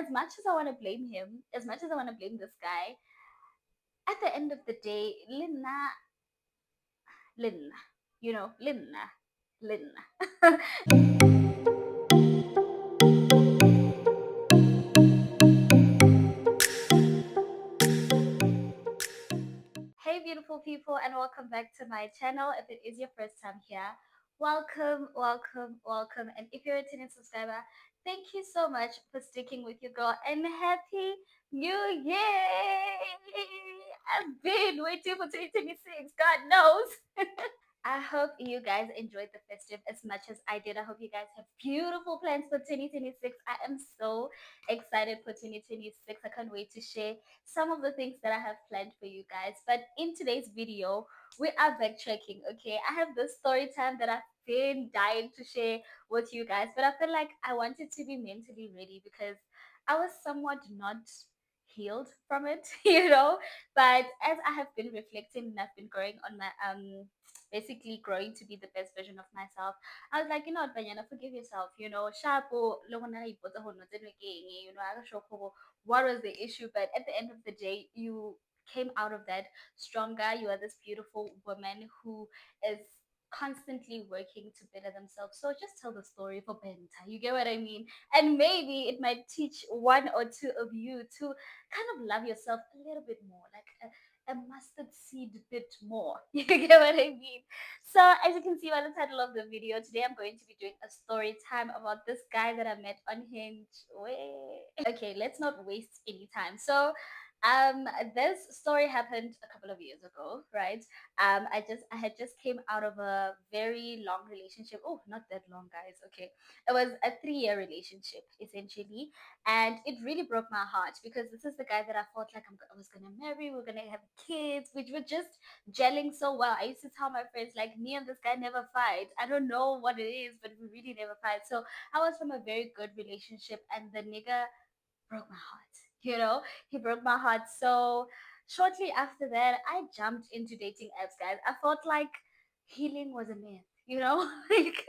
as much as I want to blame him, as much as I want to blame this guy, at the end of the day, Linna, Linna. Hey, beautiful people, and welcome back to my channel. If it is your first time here, welcome, welcome, welcome. And if you're a returning subscriber, thank you so much for sticking with your girl and happy new year. I've been waiting for 2026, God knows. I hope you guys enjoyed the festive as much as I did. I hope you guys have beautiful plans for 2026. I am so excited for 2026. I can't wait to share some of the things that I have planned for you guys. But in today's video, we are backtracking, okay? I have this story time that I've been dying to share with you guys, but I feel like I wanted to be mentally ready because I was somewhat not healed from it, But as I have been reflecting and I've been growing on my basically growing to be the best version of myself. I was like, you know what, Banyana, forgive yourself, Sharpo, I don't sure what was the issue, but at the end of the day, you came out of that stronger. You are this beautiful woman who is constantly working to better themselves. So just tell the story for Benta. You get what I mean? And maybe it might teach one or two of you to kind of love yourself a little bit more, like a mustard seed bit more. You get what I mean? So, as you can see by the title of the video, today I'm going to be doing a story time about this guy that I met on Hinge. Okay, let's not waste any time. So, um, this story happened a couple of years ago, right? I had just came out of a very long relationship. Oh, not that long, guys. Okay, it was a 3 year relationship essentially, and it really broke my heart because this is the guy that I felt like I was gonna marry. We're gonna have kids, which were just gelling so well. I used to tell my friends like, me and this guy never fight. I don't know what it is, but we really never fight. So I was from a very good relationship, and the nigga broke my heart. He broke my heart. So shortly after that, I jumped into dating apps, guys. I felt like healing was a myth. Like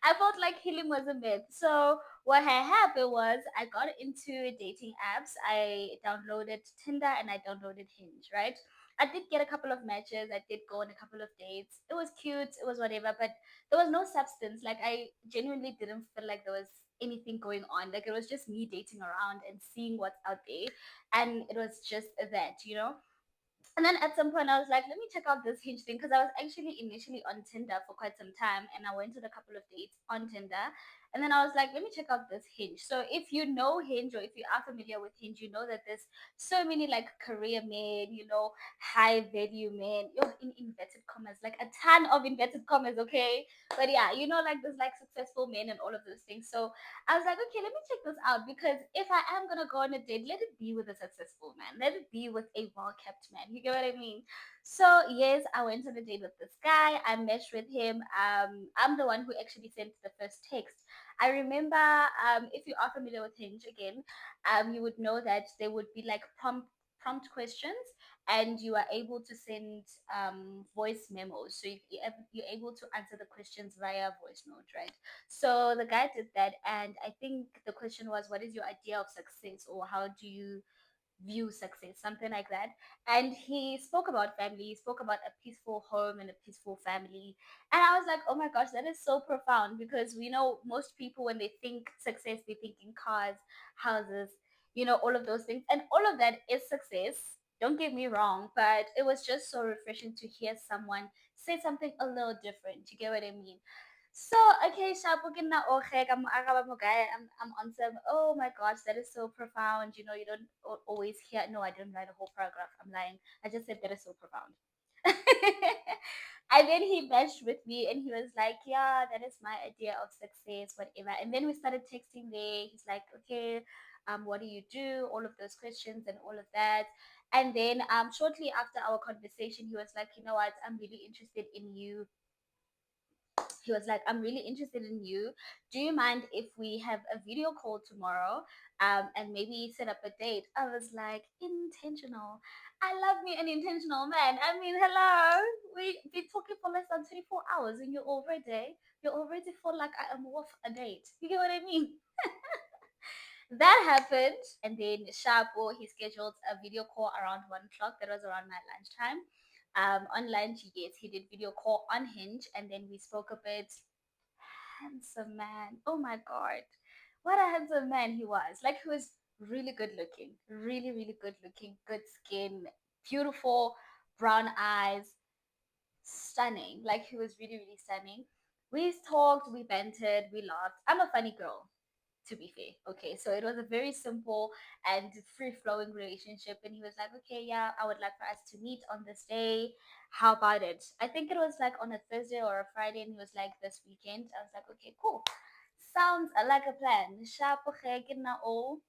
I felt like healing was a myth. So what had happened was I got into dating apps. I downloaded Tinder and I downloaded Hinge, right? I did get a couple of matches. I did go on a couple of dates. It was cute. It was whatever, but there was no substance. Like I genuinely didn't feel like there was anything going on. Like it was just me dating around and seeing what's out there, and it was just that. And then at some point, I was like, let me check out this Hinge thing because I was actually initially on Tinder for quite some time and I went on a couple of dates on Tinder. And then I was like, let me check out this Hinge. So if you know Hinge or if you are familiar with Hinge, you know that there's so many like career men, high value men, in inverted commas, like a ton of inverted commas, okay? But yeah, like there's like successful men and all of those things. So I was like, okay, let me check this out because if I am gonna go on a date, let it be with a successful man. Let it be with a well-kept man. You get what I mean? So yes, I went on a date with this guy. I meshed with him. I'm the one who actually sent the first text. I remember, if you are familiar with Hinge again, you would know that there would be like prompt questions, and you are able to send voice memos. So you're able to answer the questions via voice note, right? So the guy did that, and I think the question was, "What is your idea of success, or how do you view success?" Something like that. And he spoke about family. He spoke about a peaceful home and a peaceful family. And I was like, "Oh my gosh, that is so profound!" Because we know most people when they think success, they think in cars, houses, all of those things, and all of that is success. Don't get me wrong, but it was just so refreshing to hear someone say something a little different. You get what I mean? So, okay, Shapo na okay, guy. I'm on some. Oh my gosh, that is so profound. You don't always hear. No, I didn't write a whole paragraph. I'm lying. I just said that is so profound. And then he meshed with me and he was like, yeah, that is my idea of success, whatever. And then we started texting there. He's like, okay, what do you do? All of those questions and all of that. And then shortly after our conversation, he was like, you know what, I'm really interested in you. He was like, I'm really interested in you. Do you mind if we have a video call tomorrow, and maybe set up a date? I was like, intentional. I love me an intentional man. I mean, hello. We've been talking for less than 24 hours and you already feel like I am worth a date. You get what I mean? That happened, and then Shapo he scheduled a video call around 1 o'clock. That was around my lunchtime. On lunch, yes, he did video call on Hinge, and then we spoke a bit. Handsome man, oh my god, what a handsome man he was! Like he was really good looking, really really good looking, good skin, beautiful brown eyes, stunning. Like he was really really stunning. We talked, we bantered, we laughed. I'm a funny girl, to be fair. Okay, so it was a very simple and free flowing relationship. And he was like, okay, yeah, I would like for us to meet on this day. How about it? I think it was like on a Thursday or a Friday. And he was like, this weekend. I was like, okay, cool. Sounds like a plan. Shapo na o.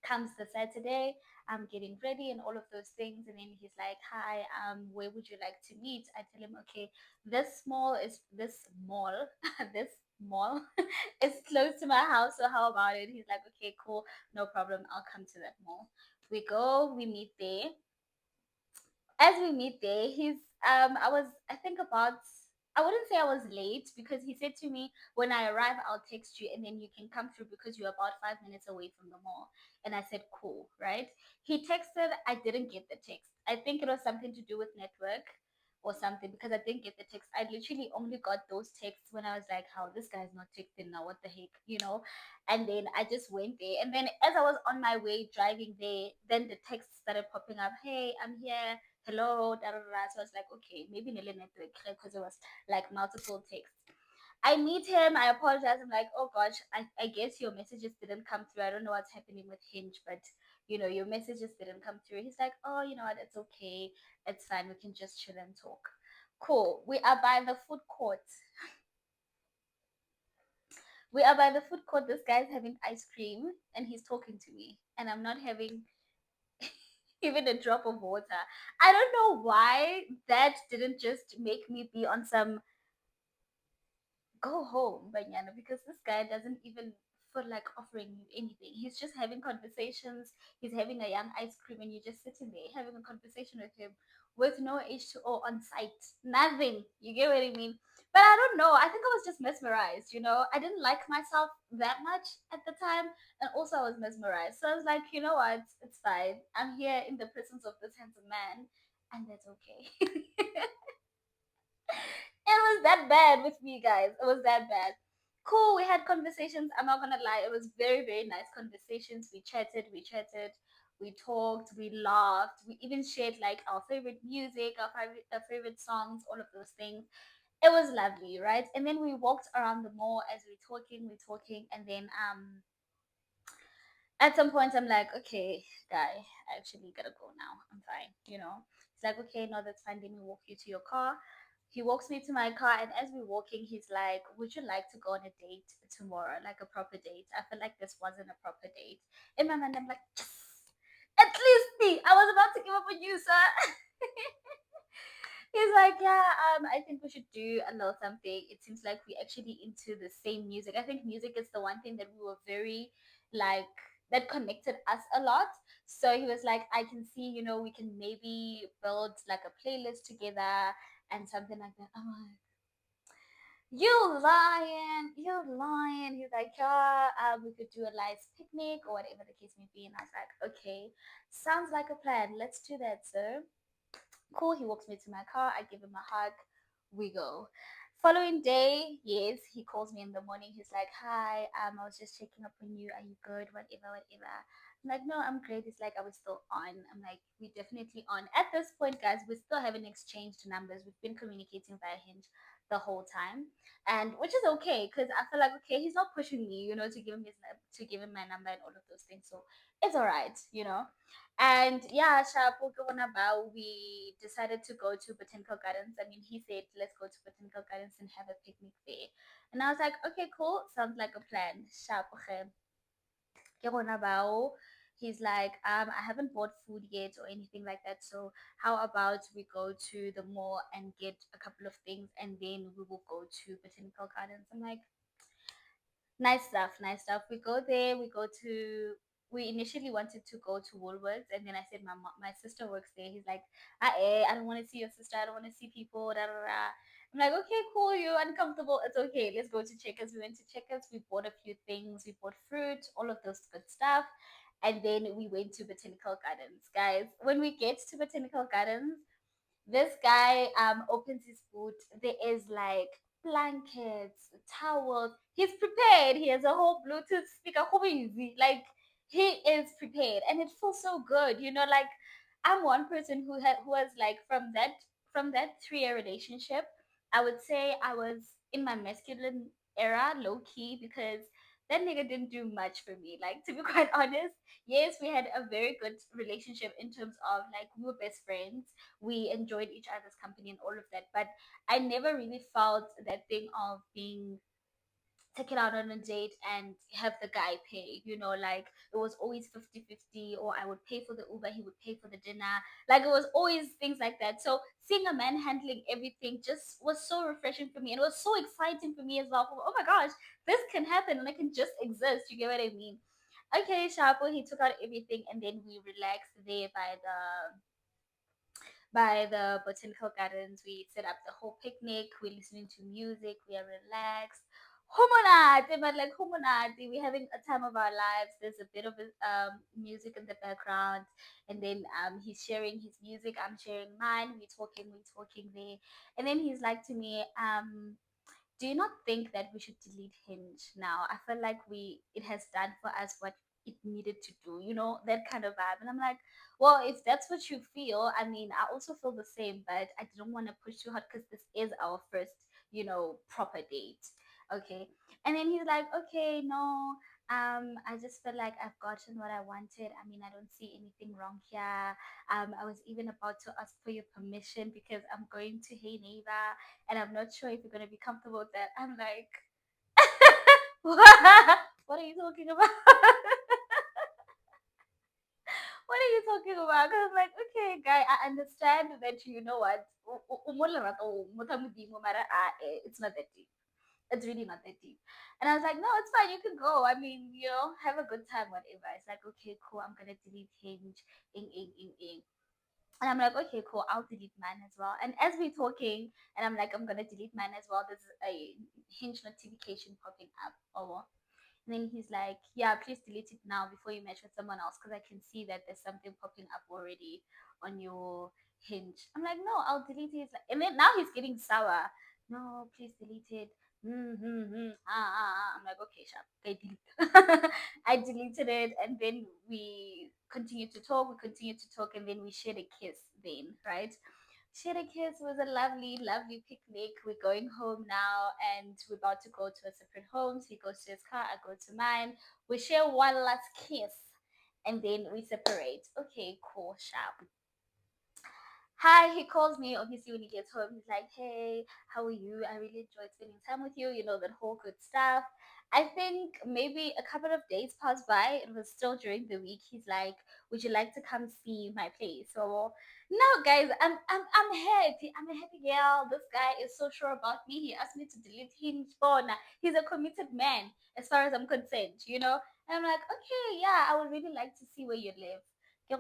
Comes the Saturday, I'm getting ready and all of those things. And then he's like, hi, where would you like to meet? I tell him, okay, this mall, this mall is close to my house. So how about it? He's like, okay, cool, no problem. I'll come to that mall. We go, we meet there. As we meet there, I think about, I wouldn't say I was late because he said to me, when I arrive, I'll text you and then you can come through because you're about 5 minutes away from the mall. And I said, cool, right? He texted, I didn't get the text. I think it was something to do with network or something because I didn't get the text. I literally only got those texts when I was like, how this guy's not texting now, what the heck, you know? And then I just went there. And then as I was on my way driving there, then the text started popping up, hey, I'm here, hello, da, da, da. So I was like, okay, maybe Nile network because it was like multiple texts. I meet him, I apologize. I'm like, oh gosh, I guess your messages didn't come through. I don't know what's happening with Hinge, but your messages didn't come through. He's like, oh, you know what, it's okay. It's fine. We can just chill and talk. Cool. We are by the food court. We are by the food court. This guy's having ice cream and he's talking to me. And I'm not having even a drop of water. I don't know why that didn't just make me be on some go home, Banyana, because this guy doesn't even feel like offering you anything. He's just having conversations. He's having a young ice cream, and you're just sitting there having a conversation with him with no H2O on site. Nothing. You get what I mean? But I don't know. I think I was just mesmerized, I didn't like myself that much at the time. And also, I was mesmerized. So I was like, you know what? It's fine. I'm here in the presence of this handsome man, and that's okay. It was that bad with me, guys. It was that bad. Cool, we had conversations. I'm not gonna lie, it was very, very nice conversations. We talked, we laughed, we even shared like our favorite music, our favorite songs, all of those things. It was lovely, right? And then we walked around the mall as we're talking, and then at some point I'm like, okay, guy, I actually gotta go now. I'm fine. He's like, okay, no, that's fine. Let me walk you to your car. He walks me to my car, and as we're walking, he's like, would you like to go on a date tomorrow? Like a proper date. I feel like this wasn't a proper date. In my mind, I'm like, yes! At least me. I was about to give up on you, sir. He's like, yeah, I think we should do a little something. It seems like we actually into the same music. I think music is the one thing that we were very like that connected us a lot. So he was like, I can see, we can maybe build like a playlist together and something like that. I'm like, you lying. He's like, yeah, we could do a nice picnic or whatever the case may be. And I was like, okay, sounds like a plan. Let's do that, sir. Cool. He walks me to my car. I give him a hug. We go. Following day, yes, he calls me in the morning. He's like, hi, I was just checking up on you. Are you good? Whatever, whatever. I'm like, no, I'm great. It's like, are we still on? I'm like, we definitely on. At this point, guys, we still haven't exchanged numbers. We've been communicating via Hinge the whole time. And which is okay, because I feel like okay, he's not pushing me, to give him my number and all of those things. So it's alright. And yeah, Shapo we decided to go to Botanical Gardens. I mean, he said, let's go to Botanical Gardens and have a picnic there. And I was like, okay, cool. Sounds like a plan. Shapo he's like, I haven't bought food yet or anything like that. So how about we go to the mall and get a couple of things and then we will go to Botanical Gardens. I'm like, nice stuff, nice stuff. We go there, we initially wanted to go to Woolworths, and then I said my sister works there. He's like, I don't want to see your sister. I don't want to see people. Da, da, da. I'm like, okay, cool, you're uncomfortable. It's okay. Let's go to Checkers. We went to Checkers. We bought a few things. We bought fruit, all of those good stuff. And then we went to Botanical Gardens. Guys, when we get to Botanical Gardens, this guy opens his boot. There is like blankets, towels. He's prepared. He has a whole Bluetooth speaker. Like he is prepared, and it feels so good. Like I'm one person who has like from that 3 year relationship. I would say I was in my masculine era, low key, because that nigga didn't do much for me. Like to be quite honest, yes, we had a very good relationship in terms of like we were best friends, we enjoyed each other's company and all of that, but I never really felt that thing of being taken out on a date and have the guy pay. Like it was always 50-50, or I would pay for the Uber, he would pay for the dinner. Like it was always things like that. So seeing a man handling everything just was so refreshing for me, and it was so exciting for me as well. Oh my gosh, this can happen and I can just exist. You get what I mean? Okay, Shapo, he took out everything, and then we relaxed there by the botanical gardens. We set up the whole picnic. We're listening to music. We are relaxed. Humonate, but like humonate, we're having a time of our lives. There's a bit of music in the background, and then he's sharing his music. I'm sharing mine. We're talking there, and then he's like to me, do you not think that we should delete Hinge now? I feel like it has done for us what it needed to do, that kind of vibe. And I'm like, well, if that's what you feel, I mean, I also feel the same, but I didn't want to push too hard because this is our first, proper date. Okay. And then he's like, okay, no, I just feel like I've gotten what I wanted. I mean, I don't see anything wrong here. I was even about to ask for your permission because I'm going to Hey Neighbor, and I'm not sure if you're gonna be comfortable with that. I'm like, what are you talking about? What are you talking about? Because I'm like, okay, guy, I understand that you know what, it's not that deep. It's really not that deep. And I was like, no, it's fine. You can go. I mean, have a good time, whatever. It's like, okay, cool. I'm gonna delete Hinge. Ing. And I'm like, okay, cool, I'll delete mine as well. And as we're talking, and I'm like, I'm gonna delete mine as well, there's a Hinge notification popping up. Oh, and then he's like, yeah, please delete it now before you match with someone else, because I can see that there's something popping up already on your Hinge. I'm like, no, I'll delete it. And then now he's getting sour. No, please delete it. I'm like, okay, sharp. Okay, delete. I deleted it, and then we continued to talk. We continued to talk, and then we shared a kiss. Then, right? Shared a kiss. Was a lovely, lovely picnic. We're going home now, and we're about to go to a separate homes. He goes to his car, I go to mine. We share one last kiss, and then we separate. Okay, cool, sharp. Hi, he calls me obviously when he gets home. He's like, hey, how are you? I really enjoyed spending time with you, that whole good stuff. I think maybe a couple of days passed by. It was still during the week. He's like, would you like to come see my place? So no, guys, I'm happy. I'm a happy girl. This guy is so sure about me. He asked me to delete him. Oh, nah. He's a committed man as far as I'm concerned. And I'm like, okay, yeah, I would really like to see where you live. He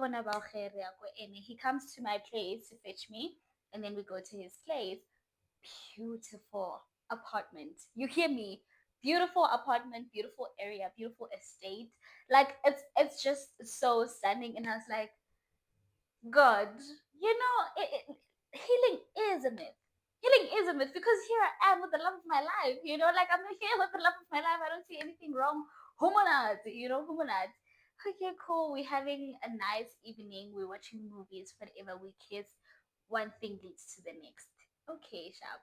comes to my place to fetch me, and then we go to his place. Beautiful apartment. You hear me? Beautiful apartment, beautiful area, beautiful estate. Like it's just so stunning. And I was like, God, healing is a myth. Healing is a myth because here I am with the love of my life. Like I'm here with the love of my life. I don't see anything wrong. Humanat. Okay, cool. We're having a nice evening. We're watching movies, whatever. We kiss. One thing leads to the next. Okay, sharp.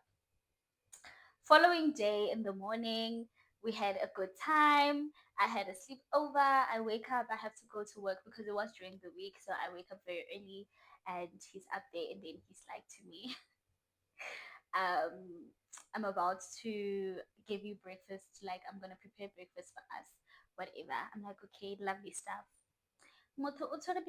Following day in the morning, we had a good time. I had a sleepover. I wake up. I have to go to work because it was during the week. So I wake up very early, and he's up there. And then he's like to me, um, I'm about to give you breakfast. Like, I'm going to prepare breakfast for us, whatever. I'm like, okay, lovely stuff. Motho o tshwara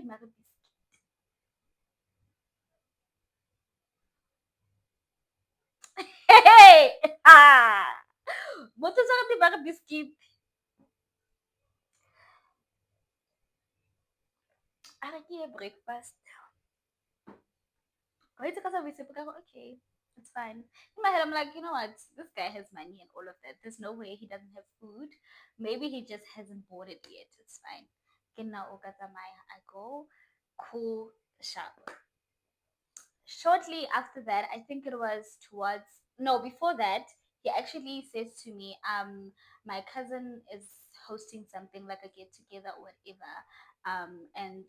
Hey! Ah! Motho o tshwara biscuit. I like breakfast. Why is it because I was okay? It's fine. In my head, I'm like, you know what? This guy has money and all of that. There's no way he doesn't have food. Maybe he just hasn't bought it yet. It's fine. Kena okatamaya. I go, cool, sharp. Shortly after that, I think it was towards no, before that, he actually says to me, my cousin is hosting something like a get together or whatever. And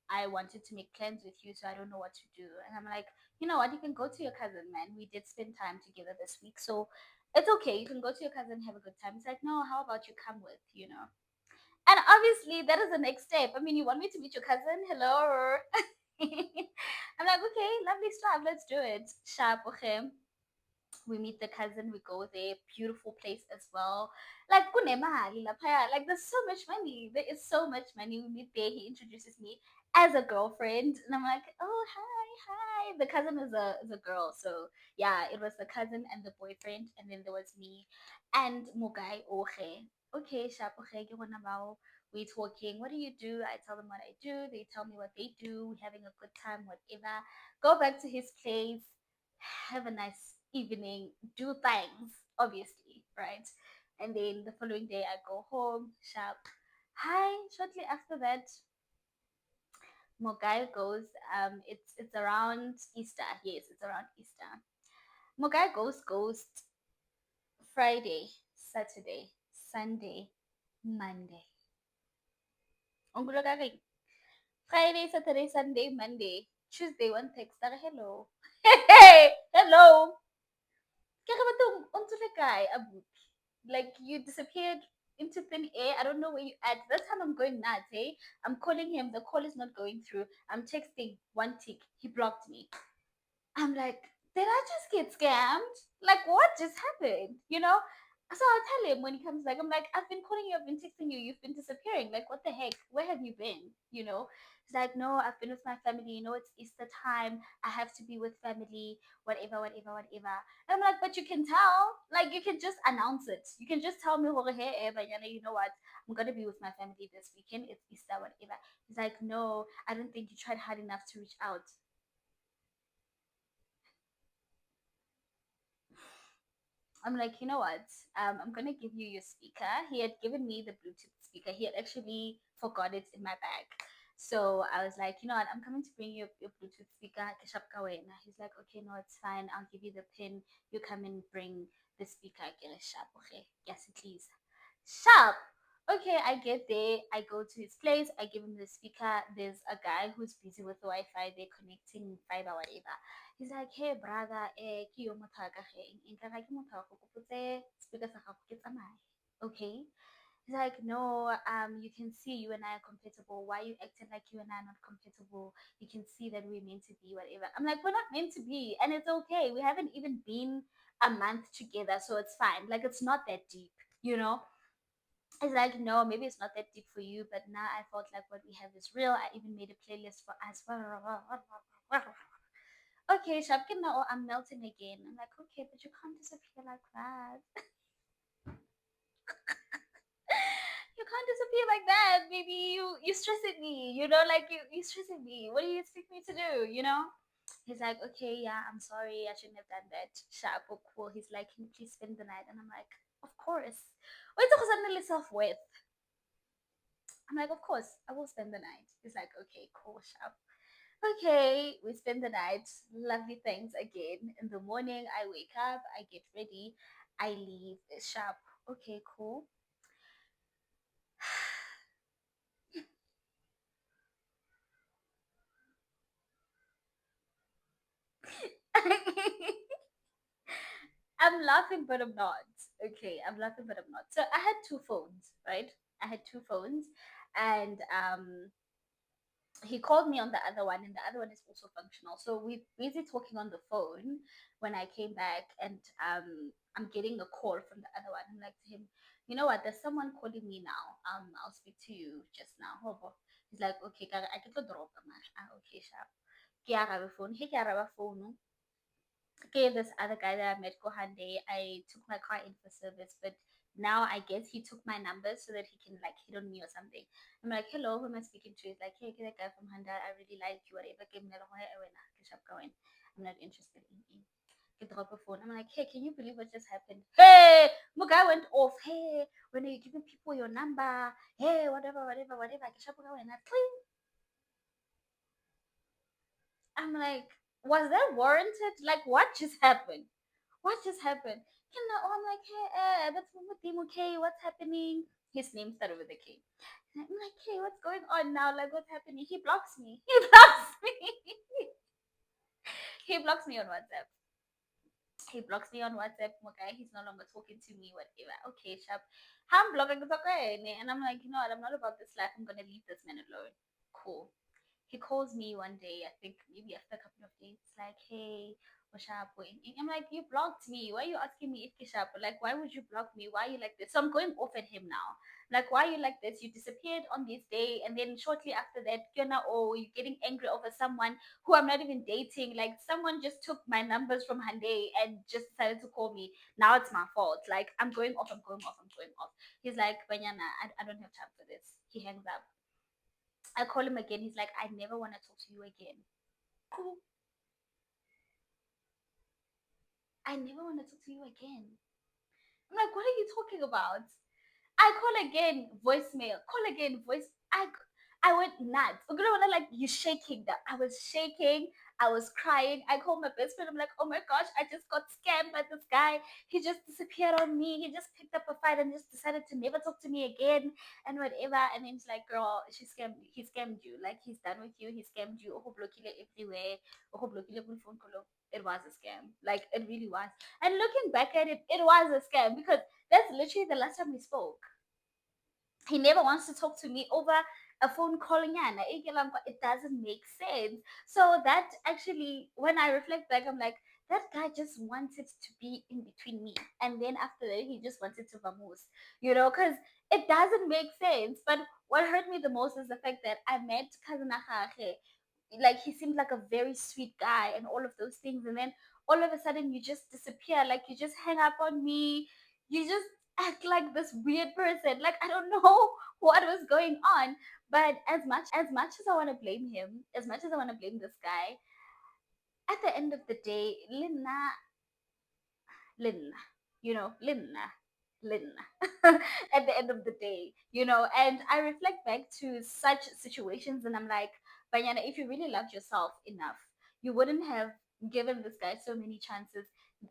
I wanted to make plans with you, so I don't know what to do. And I'm like, you know what, you can go to your cousin, man. We did spend time together this week, so it's okay. You can go to your cousin, have a good time. It's like, no, how about you come with? And obviously, that is the next step. I mean, you want me to meet your cousin? Hello. I'm like, okay, lovely stuff. Let's do it. Sharp, okay. We meet the cousin, we go there, beautiful place as well. Like kunemali laphaya. Like there's so much money. There is so much money. We meet there, he introduces me as a girlfriend. And I'm like, oh hi, hi. The cousin is a girl. So yeah, it was the cousin and the boyfriend, and then there was me and Mugai Oche. Okay, Shap okay, we talking. What do you do? I tell them what I do. They tell me what they do. We're having a good time, whatever. Go back to his place, have a nice evening, do things, obviously, right? And then the following day, I go home, sharp. Hi. Shortly after that, Mogai goes. It's around Easter. Yes, it's around Easter. Mogai goes ghost Friday, Saturday, Sunday, Monday. Onggulo ka rin. Friday, Saturday, Sunday, Monday. Tuesday, one text. Hello. Hey, hello. Kaya ba itong untulay kay abut? Like you disappeared into thin air. I don't know where you at. That's how I'm going nuts, hey? I'm calling him, the call is not going through. I'm texting one tick. He blocked me. I'm like, did I just get scammed? Like, what just happened? So I'll tell him when he comes back. I'm like, I've been calling you, I've been texting you, you've been disappearing. Like, what the heck? Where have you been? He's like, no, I've been with my family. It's Easter time. I have to be with family, whatever, whatever, whatever. And I'm like, but you can tell. Like, you can just announce it. You can just tell me, hey, Banyana, you know what? I'm going to be with my family this weekend. It's Easter, whatever. He's like, no, I don't think you tried hard enough to reach out. I'm like, you know what? I'm gonna give you your speaker. He had given me the Bluetooth speaker. He had actually forgot it in my bag. So I was like, you know what? I'm coming to bring you your Bluetooth speaker. Kishap kawena. He's like, okay, no, it's fine. I'll give you the pin. You come and bring the speaker. Sharp, okay? Yes, please. Sharp. Okay, I get there. I go to his place. I give him the speaker. There's a guy who's busy with the Wi-Fi. They're connecting fiber, whatever. He's like, hey brother, ke yo motho wa ka ge nka ga ke motho wa go kopotse speaker sa gago ke tsamaye. Okay. He's like, no, you can see you and I are compatible. Why are you acting like you and I are not compatible? You can see that we're meant to be, whatever. I'm like, we're not meant to be, and it's okay. We haven't even been a month together, so it's fine. Like, it's not that deep, you know? It's like, no, maybe it's not that deep for you, but now I felt like what we have is real. I even made a playlist for us. Okay, Shopkin, now I'm melting again. I'm like, okay, but you can't disappear like that. You can't disappear like that, baby. You stressing me, like you stressing me. What do you expect me to do? He's like, okay, yeah, I'm sorry, I shouldn't have done that. Sharp or cool. He's like, can you please spend the night? And I'm like, of course. Wait, because suddenly self worth. I'm like, of course, I will spend the night. He's like, okay, cool, sharp. Okay, we spend the night. Lovely things again. In the morning, I wake up, I get ready, I leave sharp. Okay, cool. I'm laughing, but I'm not. Okay, I'm laughing, but I'm not. So I had two phones, right? I had two phones, and he called me on the other one, and the other one is also functional. So we busy talking on the phone when I came back, and I'm getting a call from the other one. I'm like to him, you know what? There's someone calling me now. I'll speak to you just now. Hobo. He's like, okay, I get the drop. Okay, sharp. Ke arabe phone. He ke araba phone. Okay, this other guy that I met Kohande, I took my car in for service, but now I guess he took my number so that he can like hit on me or something. I'm like, hello, who am I speaking to? He's like, hey, get that guy from Honda. I really like you. Whatever. Give me the I'm not interested in him. Get drop a phone. I'm like, hey, can you believe what just happened? Hey, my guy went off. Hey, when are you giving people your number? Hey, whatever, whatever, whatever. I'm like, was that warranted? Like, what just happened? What just happened? You know, I'm like, hey, that's Team, okay, what's happening? His name started with a K. I'm like, hey, what's going on now? Like, what's happening? He blocks me. He blocks me. He blocks me on WhatsApp. He blocks me on WhatsApp. Okay, he's no longer talking to me, whatever. Okay, sharp. I'm blocking the okay. And I'm like, you know what? I'm not about this life. I'm gonna leave this man alone. Cool. He calls me one day, I think maybe after a couple of days, like, hey, what's up? I'm like, you blocked me. Why are you asking me if Kishapo? Like, why would you block me? Why are you like this? So I'm going off at him now. Like, why are you like this? You disappeared on this day, and then shortly after that, you're now, oh, you're getting angry over someone who I'm not even dating. Like, someone just took my numbers from Hyundai and just decided to call me. Now it's my fault. Like, I'm going off, I'm going off, I'm going off. He's like, Banyana, I don't have time for this. He hangs up. I call him again. He's like, I never want to talk to you again. Cool. I never want to talk to you again. I'm like, what are you talking about? I call again, voicemail. Call again, voice. I went nuts. I'm gonna wanna like you shaking that. I was shaking. I was crying. I called my best friend. I'm like, oh my gosh, I just got scammed by this guy. He just disappeared on me. He just picked up a fight and just decided to never talk to me again and whatever. And then he's like, girl, she scammed. He scammed you. Like he's done with you. He scammed you. Oh, blockile everywhere. Oh, blockile phone call. It was a scam. Like it really was. And looking back at it, it was a scam because that's literally the last time we spoke. He never wants to talk to me over a phone calling in. It doesn't make sense. So that actually, when I reflect back, I'm like, that guy just wanted to be in between me. And then after that, he just wanted to vamoose, because it doesn't make sense. But what hurt me the most is the fact that I met Cousin Achache. Like, he seemed like a very sweet guy and all of those things. And then all of a sudden, you just disappear. Like, you just hang up on me. You just act like this weird person. Like, I don't know what was going on. But as much as I want to blame him, as much as I want to blame this guy, at the end of the day, Linna, Linna, Linna. At the end of the day, and I reflect back to such situations, and I'm like, Banyana, if you really loved yourself enough, you wouldn't have given this guy so many chances.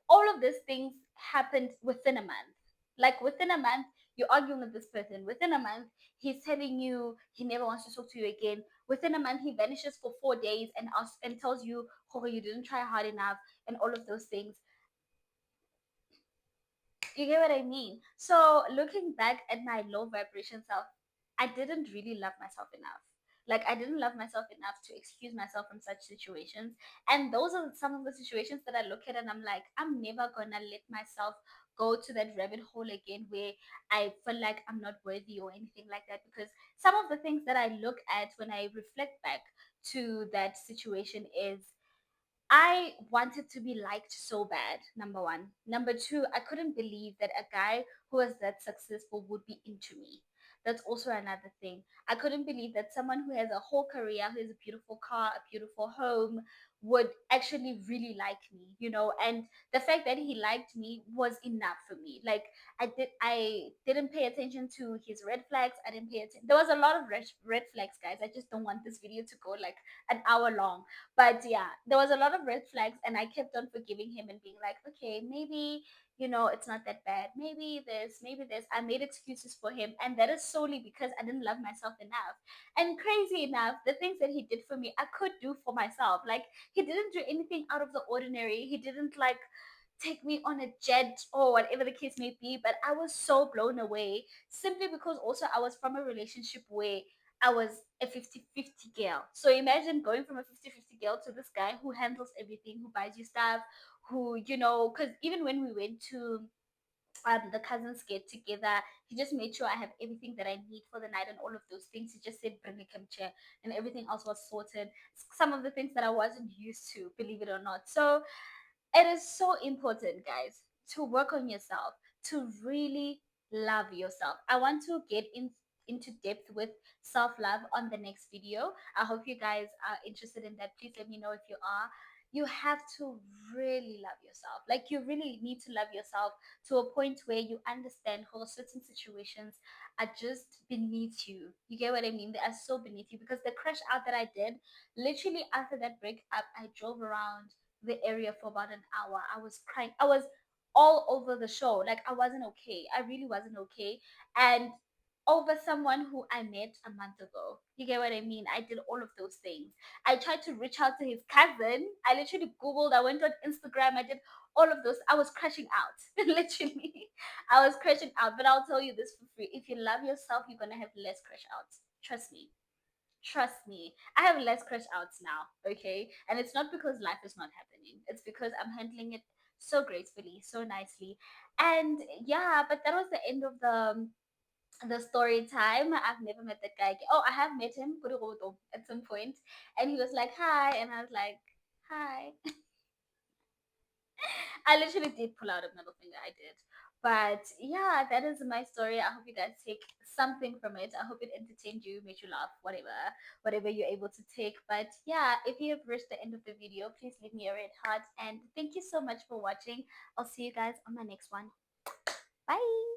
All of these things happened within a month. Like, within a month, you're arguing with this person. Within a month, he's telling you he never wants to talk to you again. Within a month, he vanishes for 4 days and tells you, oh, you didn't try hard enough, and all of those things. You get what I mean? So looking back at my low vibration self, I didn't really love myself enough. Like, I didn't love myself enough to excuse myself from such situations. And those are some of the situations that I look at and I'm like, I'm never gonna let myself go to that rabbit hole again where I feel like I'm not worthy or anything like that. Because some of the things that I look at when I reflect back to that situation is, I wanted to be liked so bad, number one. Number two, I couldn't believe that a guy who was that successful would be into me. That's also another thing. I couldn't believe that someone who has a whole career, who has a beautiful car, a beautiful home, would actually really like me. And the fact that he liked me was enough for me. Like, I didn't pay attention to his red flags. I didn't pay attention. There was a lot of red flags, guys. I just don't want this video to go like an hour long, but yeah, there was a lot of red flags, and I kept on forgiving him and being like, okay, maybe, it's not that bad. Maybe this, maybe this. I made excuses for him, and that is solely because I didn't love myself enough. And crazy enough, the things that he did for me, I could do for myself. Like, he didn't do anything out of the ordinary. He didn't like take me on a jet or whatever the case may be, but I was so blown away simply because also I was from a relationship where I was a 50-50 girl. So imagine going from a 50-50 girl to this guy who handles everything, who buys you stuff, who, because even when we went to the cousins get together, he just made sure I have everything that I need for the night and all of those things. He just said, bring a chair, and everything else was sorted. Some of the things that I wasn't used to, believe it or not. So it is so important, guys, to work on yourself, to really love yourself. I want to get into depth with self-love on the next video. I hope you guys are interested in that. Please let me know if you are. you have to really love yourself. Like you really need to love yourself to a point where you understand how certain situations are just beneath you. You get what I mean? They are so beneath you because the crash out that I did, literally after that breakup, I drove around the area for about an hour. I was crying. I was all over the show. Like I wasn't okay. I really wasn't okay. And over someone who I met a month ago. You get what I mean? I did all of those things. I tried to reach out to his cousin. I literally Googled, I went on Instagram, I did all of those. I was crashing out. Literally. I was crashing out. But I'll tell you this for free. If you love yourself, you're gonna have less crash outs. Trust me. Trust me. I have less crash outs now, okay? And it's not because life is not happening. It's because I'm handling it so gracefully, so nicely. And yeah, but that was the end of the story time. I've never met that guy. Oh, I have met him Kurugoto, at some point, and he was like, "Hi," and I was like, "Hi." I literally did pull out a middle finger. I did. But yeah, that is my story. I hope you guys take something from it. I hope it entertained you, made you laugh, whatever you're able to take. But yeah, if you have reached the end of the video, please leave me a red heart. And thank you so much for watching. I'll see you guys on my next one. Bye.